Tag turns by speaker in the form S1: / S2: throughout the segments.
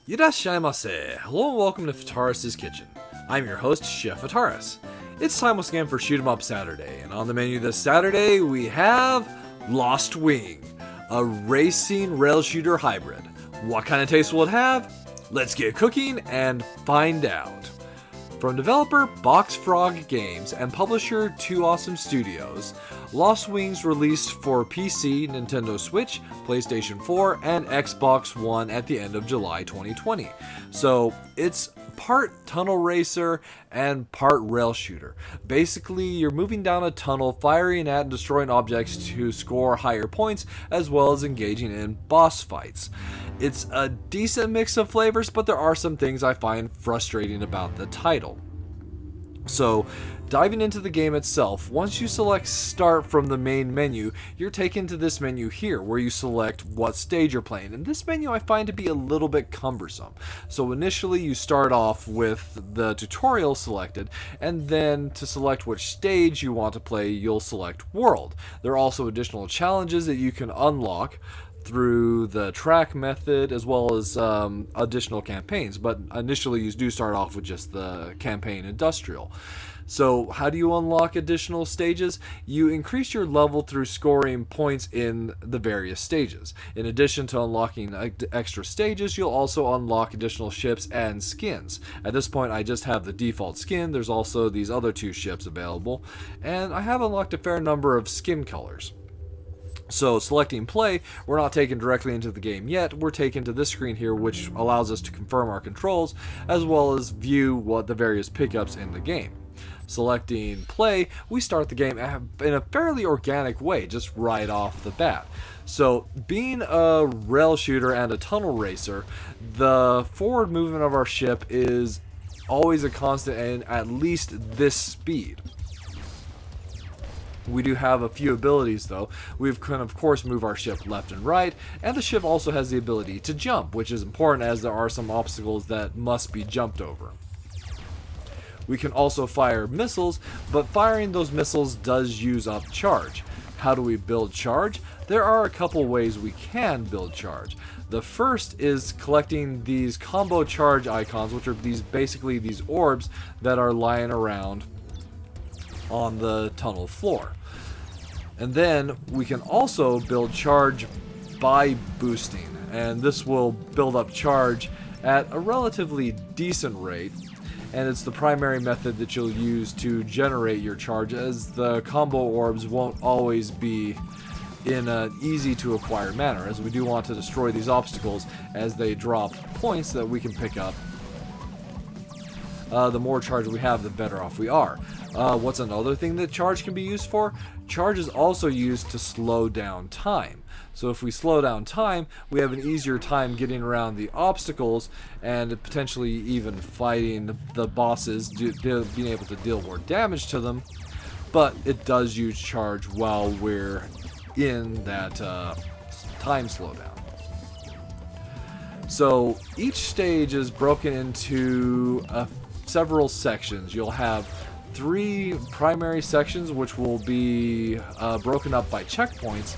S1: Irashaimase! Hello and welcome to Fataris' Kitchen. I'm your host, Chef Fataris. It's time once again for Shoot 'em Up Saturday, and on the menu this Saturday we have Lost Wing, a racing rail shooter hybrid. What kind of taste will it have? Let's get cooking and find out. From developer Box Frog Games and publisher Two Awesome Studios, Lost Wings released for PC, Nintendo Switch, PlayStation 4, and Xbox One at the end of July 2020. So it's part tunnel racer and part rail shooter. Basically, you're moving down a tunnel, firing at and destroying objects to score higher points, as well as engaging in boss fights. It's a decent mix of flavors, but there are some things I find frustrating about the title. So, diving into the game itself, once you select Start from the main menu, you're taken to this menu here, where you select what stage you're playing. And this menu I find to be a little bit cumbersome. So initially you start off with the tutorial selected, and then to select which stage you want to play, you'll select World. There are also additional challenges that you can unlock through the track method, as well as additional campaigns, but initially you do start off with just the campaign industrial. So how do you unlock additional stages? You increase your level through scoring points in the various stages. In addition to unlocking extra stages, you'll also unlock additional ships and skins. At this point I just have the default skin. There's also these other two ships available, and I have unlocked a fair number of skin colors. So selecting play, we're not taken directly into the game yet. We're taken to this screen here, which allows us to confirm our controls as well as view what the various pickups in the game. Selecting play, we start the game in a fairly organic way, just right off the bat. So being a rail shooter and a tunnel racer, the forward movement of our ship is always a constant and at least this speed. We do have a few abilities though. We can of course move our ship left and right, and the ship also has the ability to jump, which is important as there are some obstacles that must be jumped over. We can also fire missiles, but firing those missiles does use up charge. How do we build charge? There are a couple ways we can build charge. The first is collecting these combo charge icons, which are basically these orbs that are lying around on the tunnel floor. And then we can also build charge by boosting, and this will build up charge at a relatively decent rate, and it's the primary method that you'll use to generate your charge, as the combo orbs won't always be in an easy to acquire manner, as we do want to destroy these obstacles as they drop points that we can pick up. The more charge we have, the better off we are. What's another thing that charge can be used for? Charge is also used to slow down time. So if we slow down time, we have an easier time getting around the obstacles and potentially even fighting the bosses, being able to deal more damage to them. But it does use charge while we're in that time slowdown. So each stage is broken into several sections. You'll have 3 primary sections, which will be broken up by checkpoints,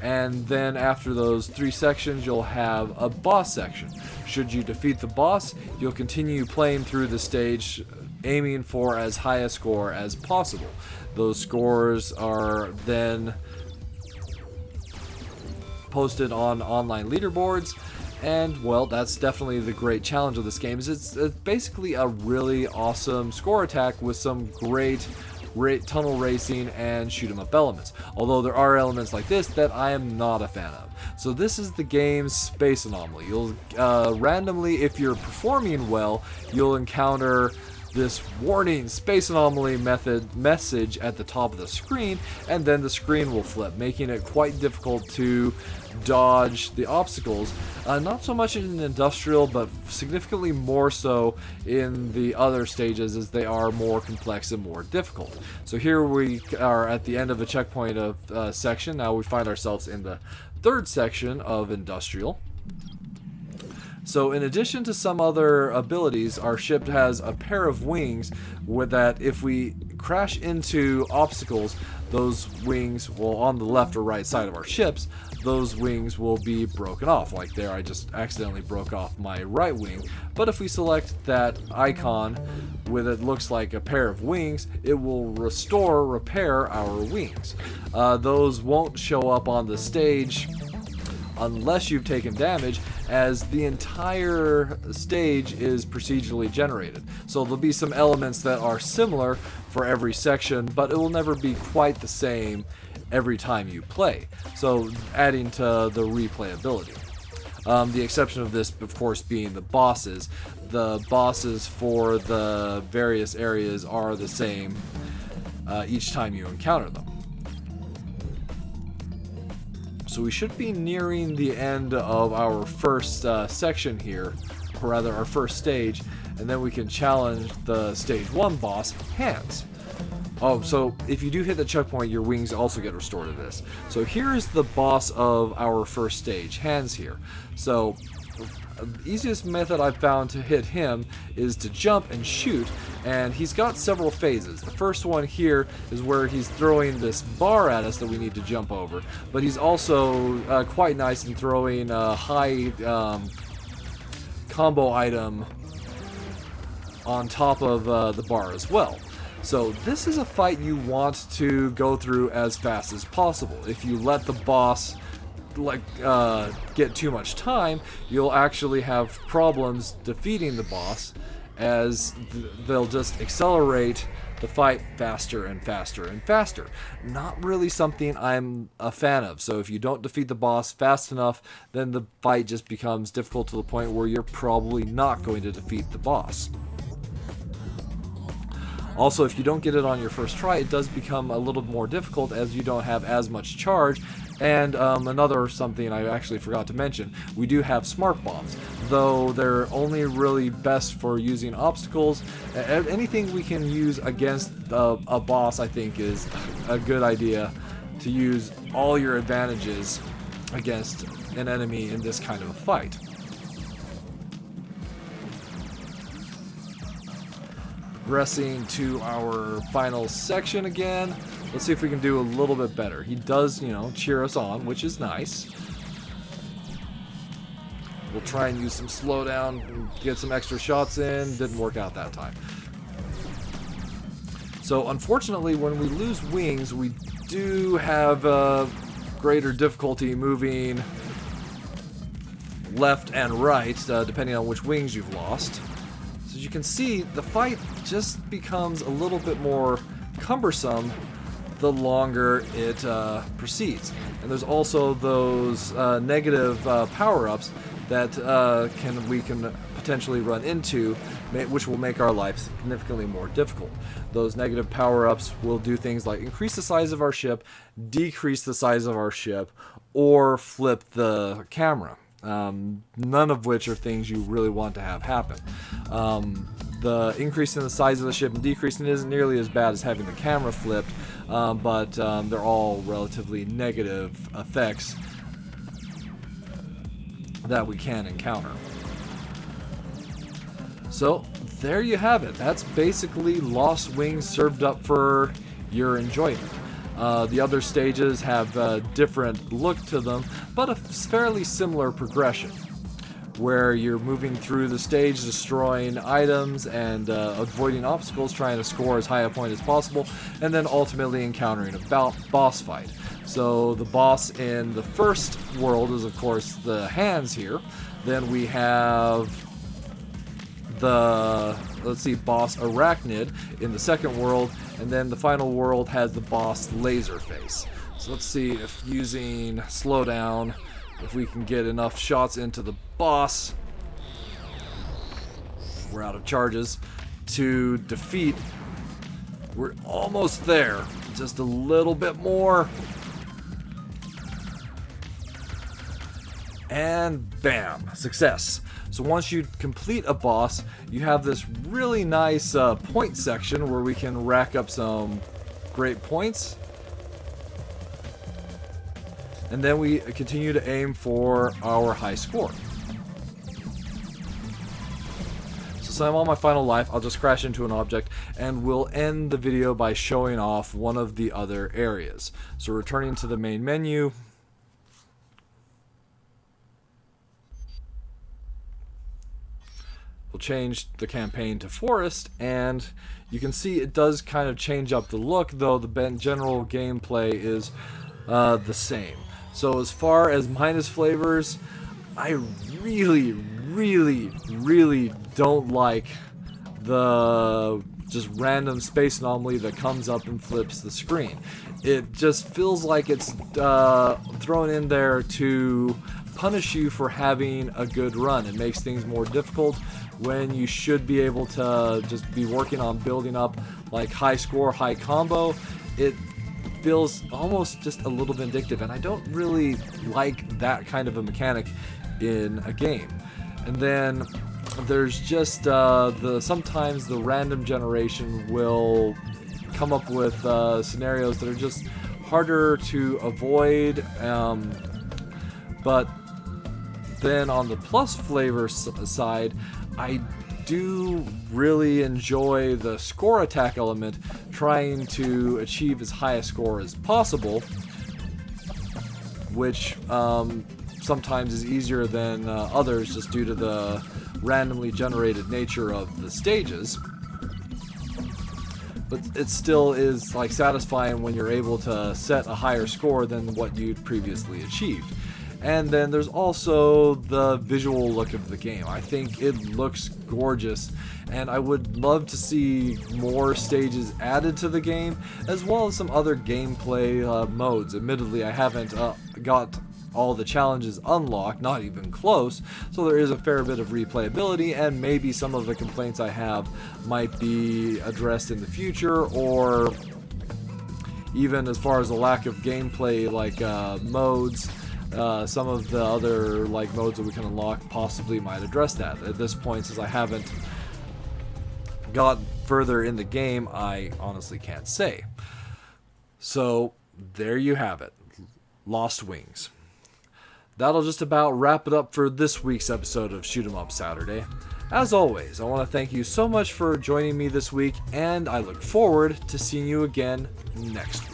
S1: and then after those 3 sections you'll have a boss section. Should you defeat the boss, you'll continue playing through the stage, aiming for as high a score as possible. Those scores are then posted on online leaderboards. And, well, that's definitely the great challenge of this game, is it's basically a really awesome score attack with some great tunnel racing and shoot 'em up elements. Although there are elements like this that I am not a fan of. So this is the game's space anomaly. You'll randomly, if you're performing well, you'll encounter this warning space anomaly message at the top of the screen, and then the screen will flip, making it quite difficult to dodge the obstacles. Not so much in industrial, but significantly more so in the other stages, as they are more complex and more difficult. So here we are at the end of the checkpoint of section. Now we find ourselves in the 3rd section of industrial. So in addition to some other abilities, our ship has a pair of wings that if we crash into obstacles, those wings, well, on the left or right side of our ships, those wings will be broken off. Like there, I just accidentally broke off my right wing. But if we select that icon with it looks like a pair of wings, it will repair our wings. Those won't show up on the stage unless you've taken damage, as the entire stage is procedurally generated. So there'll be some elements that are similar for every section, but it will never be quite the same every time you play. So adding to the replayability. The exception of this, of course, being the bosses. The bosses for the various areas are the same each time you encounter them. So we should be nearing the end of our first section here, or rather our first stage, and then we can challenge the stage 1 boss, Hands. Oh, so if you do hit the checkpoint, your wings also get restored to this. So here is the boss of our first stage, Hands here. So the easiest method I've found to hit him is to jump and shoot, and he's got several phases. The first one here is where he's throwing this bar at us that we need to jump over, but he's also quite nice in throwing a high combo item on top of the bar as well. So this is a fight you want to go through as fast as possible. If you let the boss get too much time, you'll actually have problems defeating the boss, as they'll just accelerate the fight faster and faster and faster. Not really something I'm a fan of. So if you don't defeat the boss fast enough, then the fight just becomes difficult to the point where you're probably not going to defeat the boss. Also, if you don't get it on your first try, it does become a little more difficult, as you don't have as much charge. And another something I actually forgot to mention, we do have smart bombs, though they're only really best for using obstacles. Anything we can use against a boss, I think, is a good idea to use all your advantages against an enemy in this kind of a fight. Progressing to our final section again. Let's see if we can do a little bit better. He does, cheer us on, which is nice. We'll try and use some slowdown and get some extra shots in. Didn't work out that time. So unfortunately, when we lose wings, we do have greater difficulty moving left and right, depending on which wings you've lost. So as you can see, the fight just becomes a little bit more cumbersome the longer it proceeds. And there's also those negative power-ups that we can potentially run into, which will make our life significantly more difficult. Those negative power-ups will do things like increase the size of our ship, decrease the size of our ship, or flip the camera. None of which are things you really want to have happen. The increase in the size of the ship and decreasing isn't nearly as bad as having the camera flipped, but they're all relatively negative effects that we can encounter. So there you have it. That's basically Lost Wings served up for your enjoyment. The other stages have a different look to them, but a fairly similar progression, where you're moving through the stage, destroying items and avoiding obstacles, trying to score as high a point as possible, and then ultimately encountering a boss fight. So the boss in the first world is, of course, the Hands here. Then we have the, boss Arachnid in the second world, and then the final world has the boss Laserface. So let's see if using slowdown, if we can get enough shots into the boss. We're out of charges to defeat. We're almost there. Just a little bit more. And bam, success. So once you complete a boss, you have this really nice point section where we can rack up some great points. And then we continue to aim for our high score. So I'm on my final life. I'll just crash into an object, and we'll end the video by showing off one of the other areas. So returning to the main menu, we'll change the campaign to forest, and you can see it does kind of change up the look, though the general gameplay is the same. So as far as minus flavors, I really don't like the just random space anomaly that comes up and flips the screen. It just feels like it's thrown in there to punish you for having a good run. It makes things more difficult when you should be able to just be working on building up like high score, high combo. It feels almost just a little vindictive, and I don't really like that kind of a mechanic in a game. And then there's just sometimes the random generation will come up with scenarios that are just harder to avoid, but then on the plus flavor side, I do really enjoy the score attack element, trying to achieve as high a score as possible, which sometimes is easier than others just due to the randomly generated nature of the stages. But it still is like satisfying when you're able to set a higher score than what you'd previously achieved. And then there's also the visual look of the game. I think it looks gorgeous, and I would love to see more stages added to the game, as well as some other gameplay modes. Admittedly, I haven't got all the challenges unlocked, not even close, so there is a fair bit of replayability, and maybe some of the complaints I have might be addressed in the future, or even as far as the lack of gameplay like modes. Some of the other like modes that we can unlock possibly might address that. At this point, since I haven't got further in the game, I honestly can't say. So there you have it, Lost Wings. That'll just about wrap it up for this week's episode of Shoot 'em Up Saturday. As always, I want to thank you so much for joining me this week, and I look forward to seeing you again next week.